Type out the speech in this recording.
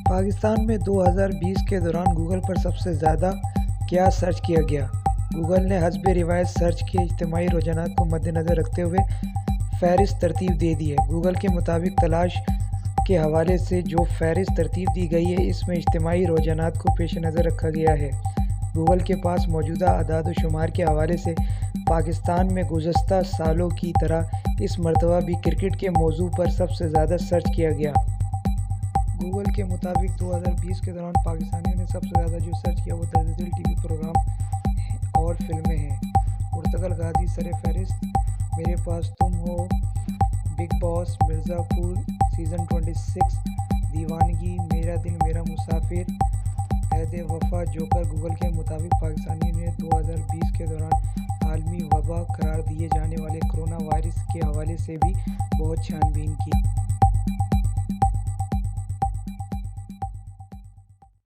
پاکستان میں 2020 کے دوران گوگل پر سب سے زیادہ کیا سرچ کیا گیا؟ گوگل نے حسب روایت سرچ کے اجتماعی رجحانات کو مد نظر رکھتے ہوئے فہرست ترتیب دے دی ہے۔ گوگل کے مطابق تلاش کے حوالے سے جو فہرست ترتیب دی گئی ہے اس میں اجتماعی رجحانات کو پیش نظر رکھا گیا ہے۔ گوگل کے پاس موجودہ اعداد و شمار کے حوالے سے پاکستان میں گزشتہ سالوں کی طرح اس مرتبہ بھی کرکٹ کے موضوع پر سب سے زیادہ سرچ کیا گیا۔ گوگل کے مطابق 2020 کے دوران پاکستانیوں نے سب سے زیادہ جو سرچ کیا وہ درج ذیل ٹی وی پروگرام اور فلمیں ہیں۔ پرتگال غازی سر فہرست، میرے پاس تم ہو، بگ باس، مرزا پور سیزن 26، دیوانگی، میرا دل میرا مسافر، عہد وفا، جوکر۔ گوگل کے مطابق پاکستانیوں نے 2020 کے دوران عالمی وبا قرار دیے جانے والے کرونا وائرس کے حوالے سے بھی بہت چھان بین کی۔